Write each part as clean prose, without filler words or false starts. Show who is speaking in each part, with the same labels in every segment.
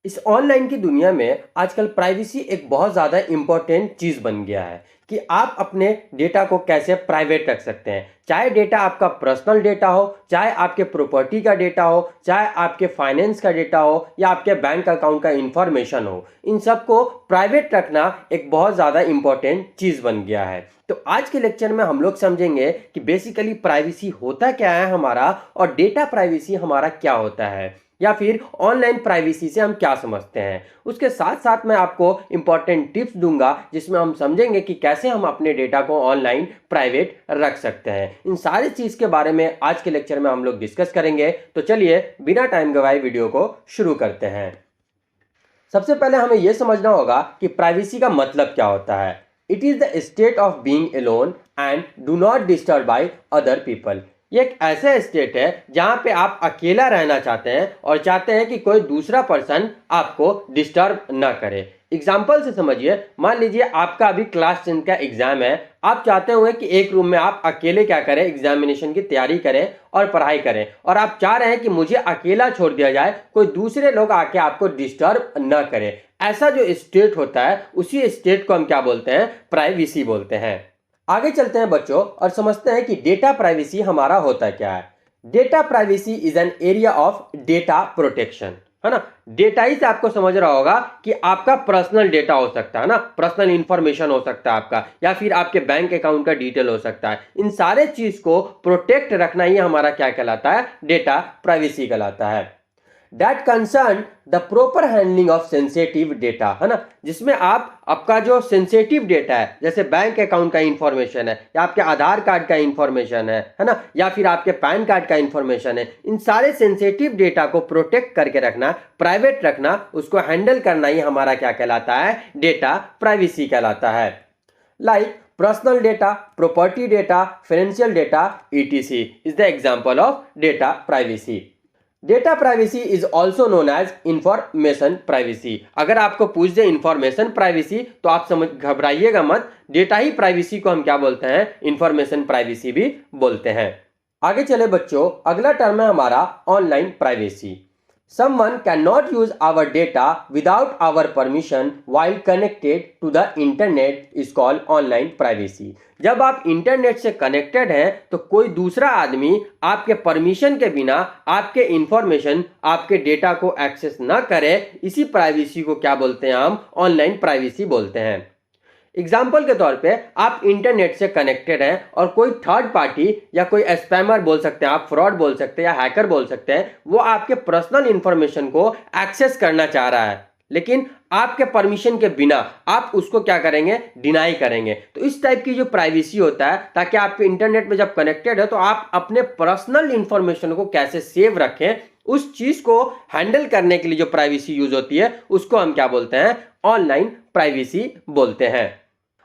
Speaker 1: इस ऑनलाइन की दुनिया में आजकल प्राइवेसी एक बहुत ज़्यादा इम्पोर्टेंट चीज़ बन गया है कि आप अपने डेटा को कैसे प्राइवेट रख सकते हैं। चाहे डेटा आपका पर्सनल डेटा हो, चाहे आपके प्रॉपर्टी का डेटा हो, चाहे आपके फाइनेंस का डेटा हो या आपके बैंक अकाउंट का इंफॉर्मेशन हो, इन सबको प्राइवेट रखना एक बहुत ज़्यादा इम्पोर्टेंट चीज़ बन गया है। तो आज के लेक्चर में हम लोग समझेंगे कि बेसिकली प्राइवेसी होता क्या है हमारा, और डेटा प्राइवेसी हमारा क्या होता है, या फिर ऑनलाइन प्राइवेसी से हम क्या समझते हैं। उसके साथ साथ मैं आपको इंपॉर्टेंट टिप्स दूंगा जिसमें हम समझेंगे कि कैसे हम अपने डेटा को ऑनलाइन प्राइवेट रख सकते हैं। इन सारी चीज़ के बारे में आज के लेक्चर में हम लोग डिस्कस करेंगे। तो चलिए बिना टाइम गवाए वीडियो को शुरू करते हैं। सबसे पहले हमें यह समझना होगा कि प्राइवेसी का मतलब क्या होता है। It is the state of being alone and do not disturb by other people. ये एक ऐसा स्टेट है जहां पे आप अकेला रहना चाहते हैं और चाहते हैं कि कोई दूसरा पर्सन आपको डिस्टर्ब ना करे। एग्जाम्पल से समझिए, मान लीजिए आपका अभी क्लास 10 का एग्जाम है। आप चाहते हुए कि एक रूम में आप अकेले क्या करें, एग्जामिनेशन की तैयारी करें और पढ़ाई करें, और आप चाह रहे हैं कि मुझे अकेला छोड़ दिया जाए, कोई दूसरे लोग आके आपको डिस्टर्ब ना करें। ऐसा जो स्टेट होता है उसी स्टेट को हम क्या बोलते हैं, प्राइवेसी बोलते हैं। आगे चलते हैं बच्चों और समझते हैं कि डेटा प्राइवेसी हमारा होता क्या है। Data privacy is an area of data protection, है ना। डेटा ही से आपको समझ रहा होगा कि आपका पर्सनल डेटा हो सकता है ना, पर्सनल इंफॉर्मेशन हो सकता है आपका, या फिर आपके बैंक अकाउंट का डिटेल हो सकता है। इन सारे चीज को प्रोटेक्ट रखना ही हमारा क्या कहलाता है, डेटा प्राइवेसी कहलाता है। That concern the proper handling of sensitive data, है ना, जिसमें आपका जो सेंसिटिव डेटा है, जैसे बैंक अकाउंट का इंफॉर्मेशन है, या आपके आधार कार्ड का इंफॉर्मेशन है ना, या फिर आपके पैन कार्ड का इंफॉर्मेशन है, इन सारे सेंसिटिव डेटा को प्रोटेक्ट करके रखना, प्राइवेट रखना, उसको हैंडल करना ही हमारा क्या कहलाता है, डेटा प्राइवेसी कहलाता है। Like personal data, property data, financial data, etc is the example of data privacy. Data privacy is also known as information privacy. अगर आपको पूछ दे इंफॉर्मेशन प्राइवेसी तो आप समझ घबराइएगा मत, डेटा ही प्राइवेसी को हम क्या बोलते हैं, इंफॉर्मेशन प्राइवेसी भी बोलते हैं। आगे चले बच्चों, अगला टर्म है हमारा online privacy. Someone cannot use our data without our permission while connected to the internet is called online privacy. जब आप इंटरनेट से कनेक्टेड हैं तो कोई दूसरा आदमी आपके परमिशन के बिना आपके इंफॉर्मेशन, आपके डेटा को एक्सेस ना करे, इसी प्राइवेसी को क्या बोलते हैं, हम ऑनलाइन प्राइवेसी बोलते हैं। एग्जाम्पल के तौर पे आप इंटरनेट से कनेक्टेड हैं और कोई थर्ड पार्टी या कोई स्पैमर बोल सकते हैं, आप फ्रॉड बोल सकते हैं या हैकर बोल सकते हैं, वो आपके पर्सनल इंफॉर्मेशन को एक्सेस करना चाह रहा है, लेकिन आपके परमिशन के बिना आप उसको क्या करेंगे, डिनाई करेंगे। तो इस टाइप की जो प्राइवेसी होता है, ताकि आप इंटरनेट में जब कनेक्टेड है तो आप अपने पर्सनल इंफॉर्मेशन को कैसे सेव रखें, उस चीज को हैंडल करने के लिए जो प्राइवेसी यूज होती है उसको हम क्या बोलते हैं, ऑनलाइन प्राइवेसी बोलते हैं।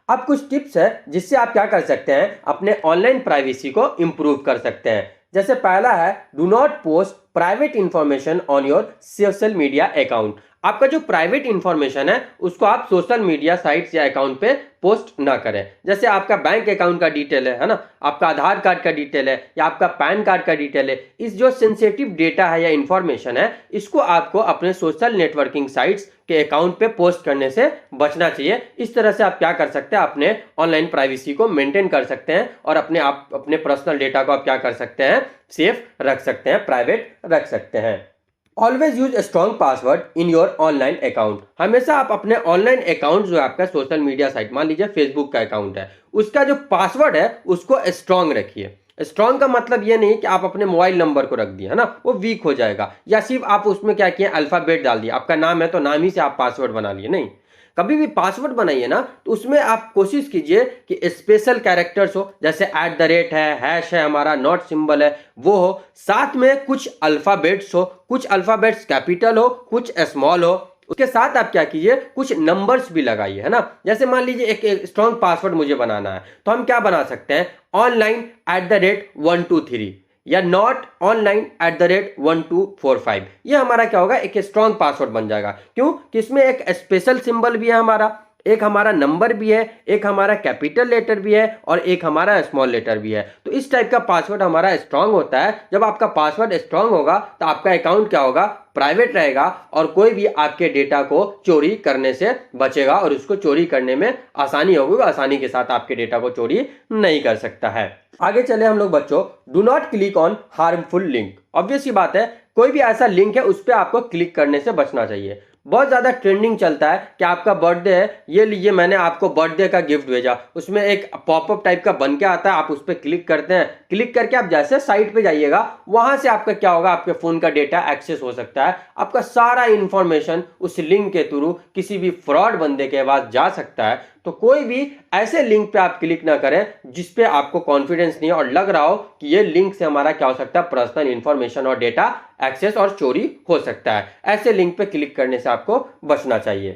Speaker 1: अब कुछ टिप्स है जिससे आप क्या कर सकते हैं, अपने ऑनलाइन प्राइवेसी को इंप्रूव कर सकते हैं। जैसे पहला है, do not post private information on your social media account. आपका जो प्राइवेट इंफॉर्मेशन है उसको आप सोशल मीडिया साइट्स या अकाउंट पे पोस्ट ना करें। जैसे आपका बैंक अकाउंट का डिटेल है ना, आपका आधार कार्ड का डिटेल है, या आपका पैन कार्ड का डिटेल है, इस जो सेंसिटिव डेटा है या इंफॉर्मेशन है, इसको आपको अपने सोशल नेटवर्किंग साइट्स के अकाउंट पे पोस्ट करने से बचना चाहिए। इस तरह से आप क्या कर सकते हैं, अपने ऑनलाइन प्राइवेसी को मेंटेन कर सकते हैं और अपने पर्सनल डेटा को आप क्या कर सकते हैं, सेफ रख सकते हैं, प्राइवेट रख सकते हैं। Always use strong password in your online account. हमेशा आप अपने ऑनलाइन अकाउंट जो है आपका सोशल मीडिया साइट, मान लीजिए फेसबुक का अकाउंट है, उसका जो पासवर्ड है उसको स्ट्रॉन्ग रखिए। स्ट्रॉन्ग का मतलब ये नहीं कि आप अपने मोबाइल नंबर को रख दिए, है ना, वो वीक हो जाएगा, या सिर्फ आप उसमें क्या किए, अल्फाबेट डाल दिया, आपका नाम है तो नाम ही से आप पासवर्ड बना लिए। नहीं, कभी भी पासवर्ड बनाइए ना तो उसमें आप कोशिश कीजिए कि स्पेशल कैरेक्टर्स हो, जैसे @ है, हैश है, हमारा नॉट सिंबल है, वो हो, साथ में कुछ अल्फाबेट्स हो, कुछ अल्फाबेट्स कैपिटल हो, कुछ स्मॉल हो, उसके साथ आप क्या कीजिए, कुछ नंबर्स भी लगाइए, है ना। जैसे मान लीजिए एक स्ट्रॉन्ग पासवर्ड मुझे बनाना है तो हम क्या बना सकते हैं, ऑनलाइन @123 या नॉट ऑनलाइन @1245। ये हमारा क्या होगा, एक स्ट्रॉन्ग पासवर्ड बन जाएगा। क्यों कि इसमें एक स्पेशल सिंबल भी है हमारा, एक हमारा नंबर भी है, एक हमारा कैपिटल लेटर भी है और एक हमारा स्मॉल लेटर भी है। तो इस टाइप का पासवर्ड हमारा स्ट्रांग होता है। जब आपका पासवर्ड स्ट्रांग होगा तो आपका अकाउंट क्या होगा, प्राइवेट रहेगा और कोई भी आपके डेटा को चोरी करने से बचेगा और उसको चोरी करने में आसानी होगी, आसानी के साथ आपके डेटा को चोरी नहीं कर सकता है। आगे चले हम लोग बच्चों, do not click on harmful link. Obvious सी बात है, कोई भी ऐसा लिंक है उस पर आपको क्लिक करने से बचना चाहिए। बहुत ज़्यादा ट्रेंडिंग चलता है कि आपका बर्थडे है, ये लीजिए मैंने आपको बर्थडे का गिफ्ट भेजा, उसमें एक पॉपअप टाइप का बन के आता है, आप उस पर क्लिक करते हैं, क्लिक करके आप जैसे साइट पे जाइएगा वहां से आपका क्या होगा, आपके फ़ोन का डेटा एक्सेस हो सकता है, आपका सारा इंफॉर्मेशन उस लिंक के थ्रू किसी भी फ्रॉड बंदे के पास जा सकता है। तो कोई भी ऐसे लिंक पे आप क्लिक ना करें जिस पे आपको कॉन्फिडेंस नहीं है और लग रहा हो कि ये लिंक से हमारा क्या हो सकता है, पर्सनल इंफॉर्मेशन और डेटा एक्सेस और चोरी हो सकता है। ऐसे लिंक पे क्लिक करने से आपको बचना चाहिए।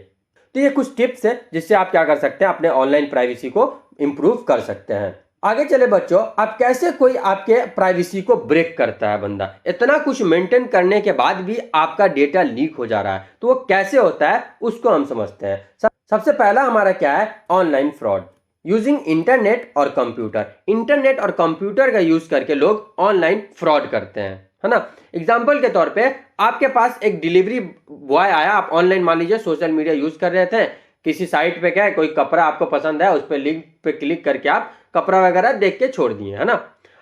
Speaker 1: तो ये कुछ टिप्स है जिससे आप क्या कर सकते हैं, अपने ऑनलाइन प्राइवेसी को इंप्रूव कर सकते हैं। आगे चले बच्चों, आप कैसे कोई आपके प्राइवेसी को ब्रेक करता है बंदा, इतना कुछ मेंटेन करने के बाद भी आपका डेटा लीक हो जा रहा है, तो वो कैसे होता है उसको हम समझते हैं। सबसे पहला हमारा क्या है, ऑनलाइन फ्रॉड यूजिंग इंटरनेट और कंप्यूटर। इंटरनेट और कंप्यूटर का यूज करके लोग ऑनलाइन फ्रॉड करते हैं, है ना। एग्जाम्पल के तौर पे आपके पास एक डिलीवरी बॉय आया, आप ऑनलाइन मान लीजिए सोशल मीडिया यूज कर रहे थे, किसी साइट पे क्या है, कोई कपड़ा आपको पसंद है, उस पर लिंक पे क्लिक करके आप कपड़ा वगैरह देख के छोड़ दिए, है ना।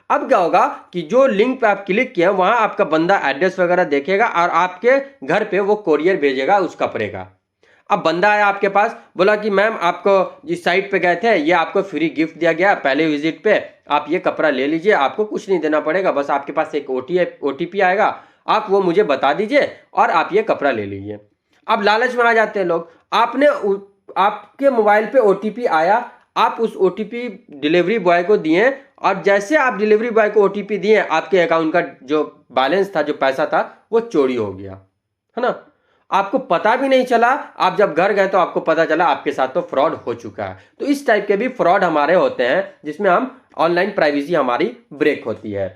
Speaker 1: अब क्या होगा कि जो लिंक पे आप क्लिक किए वहां आपका बंदा एड्रेस वगैरह देखेगा और आपके घर पे वो कोरियर भेजेगा उस कपड़े का। अब बंदा आया आपके पास, बोला कि मैम आपको जिस साइट पे गए थे ये आपको फ्री गिफ्ट दिया गया पहले विजिट पे, आप ये कपड़ा ले लीजिए, आपको कुछ नहीं देना पड़ेगा, बस आपके पास एक OTP आएगा, आप वो मुझे बता दीजिए और आप ये कपड़ा ले लीजिए। अब लालच में आ जाते हैं लोग, आपके मोबाइल पे OTP आया, आप उस OTP डिलीवरी बॉय को दिए और जैसे आप डिलीवरी बॉय को OTP दिए आपके अकाउंट का जो बैलेंस था, जो पैसा था, वो चोरी हो गया, है ना। आपको पता भी नहीं चला, आप जब घर गए तो आपको पता चला आपके साथ तो फ्रॉड हो चुका है। तो इस टाइप के भी फ्रॉड हमारे होते हैं जिसमें हम ऑनलाइन प्राइवेसी हमारी ब्रेक होती है।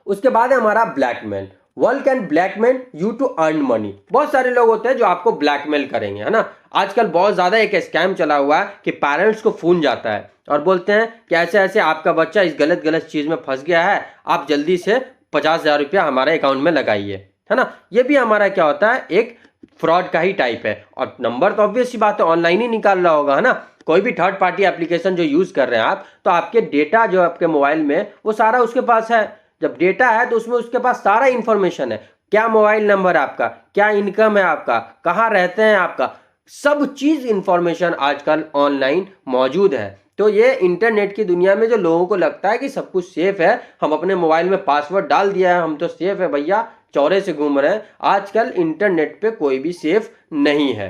Speaker 1: उसके बाद है हमारा blackmail. One can blackmail you to earn money. बहुत सारे लोग होते हैं जो आपको ब्लैकमेल करेंगे, है ना। आजकल बहुत ज्यादा एक स्कैम चला हुआ है कि पेरेंट्स को फोन जाता है और बोलते हैं कि ऐसे ऐसे आपका बच्चा इस गलत चीज में फंस गया है, आप जल्दी से 50,000 रुपया हमारे अकाउंट में लगाइए, है ना। ये भी हमारा क्या होता है, एक फ्रॉड का ही टाइप है। और नंबर तो ऑब्वियस सी बात है ऑनलाइन ही निकाल रहा होगा, है ना। कोई भी थर्ड पार्टी एप्लीकेशन जो यूज कर रहे हैं आप, तो आपके डेटा जो आपके मोबाइल में वो सारा उसके पास है। जब डेटा है तो उसमें उसके पास सारा इंफॉर्मेशन है, क्या मोबाइल नंबर आपका, क्या इनकम है आपका, कहाँ रहते हैं आपका, सब चीज इंफॉर्मेशन आजकल ऑनलाइन मौजूद है। तो ये इंटरनेट की दुनिया में जो लोगों को लगता है कि सब कुछ सेफ है, हम अपने मोबाइल में पासवर्ड डाल दिया है, हम तो सेफ है भैया, चौरे से घूम रहे हैं, आजकल इंटरनेट पे कोई भी सेफ नहीं है।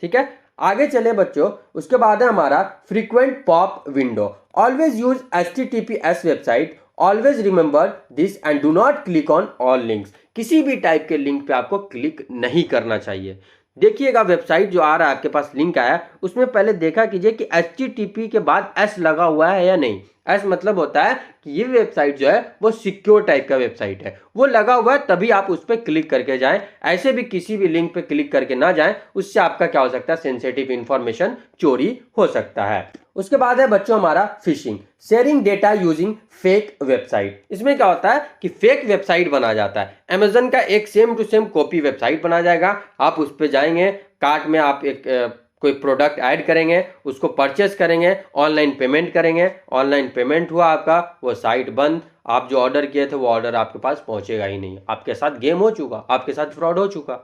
Speaker 1: ठीक है, आगे चले बच्चों। उसके बाद है हमारा frequent pop window. Always use HTTPS website, always remember this and do not click on all links. किसी भी टाइप के लिंक पे आपको क्लिक नहीं करना चाहिए। देखिएगा वेबसाइट जो आ रहा है आपके पास लिंक आया, उसमें पहले देखा कीजिए कि HTTP के बाद S लगा हुआ है या नहीं। S मतलब होता है कि ये वेबसाइट जो है वो सिक्योर टाइप का वेबसाइट है, वो लगा हुआ है तभी आप उस पर क्लिक करके जाएं। ऐसे भी किसी भी लिंक पे क्लिक करके ना जाएं, उससे आपका क्या हो सकता है, सेंसिटिव इंफॉर्मेशन चोरी हो सकता है। उसके बाद है बच्चों हमारा fishing, sharing data using fake website. इसमें क्या होता है कि फेक वेबसाइट बना जाता है, अमेजन का एक same to same copy website बना जाएगा, आप उस पर जाएंगे, कार्ट में आप एक कोई प्रोडक्ट ऐड करेंगे, उसको परचेस करेंगे, ऑनलाइन पेमेंट करेंगे, ऑनलाइन पेमेंट हुआ आपका, वो साइट बंद, आप जो ऑर्डर किए थे वो ऑर्डर आपके पास पहुंचेगा ही नहीं, आपके साथ गेम हो चुका, आपके साथ फ्रॉड हो चुका,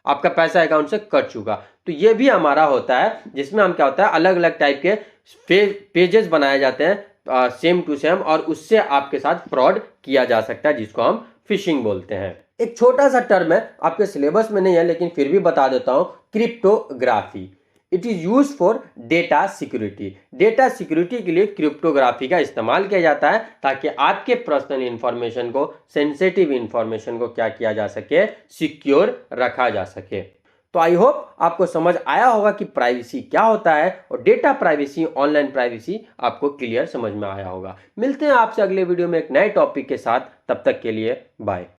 Speaker 1: आपका पैसा अकाउंट से कट चुका। तो ये भी हमारा होता है जिसमें हम क्या होता है, अलग अलग टाइप के पेजेस बनाए जाते हैं सेम टू सेम, और उससे आपके साथ फ्रॉड किया जा सकता है, जिसको हम फिशिंग बोलते हैं। एक छोटा सा टर्म है, आपके सिलेबस में नहीं है लेकिन फिर भी बता देता हूं, cryptography. It is use for data security. Data security के लिए क्रिप्टोग्राफी का इस्तेमाल किया जाता है ताकि आपके पर्सनल इंफॉर्मेशन को, सेंसिटिव इंफॉर्मेशन को क्या किया जा सके, सिक्योर रखा जा सके। तो आई होप आपको समझ आया होगा कि प्राइवेसी क्या होता है और डेटा प्राइवेसी, ऑनलाइन प्राइवेसी आपको क्लियर समझ में आया होगा। मिलते हैं आपसे अगले वीडियो में एक नए टॉपिक के साथ, तब तक के लिए बाय।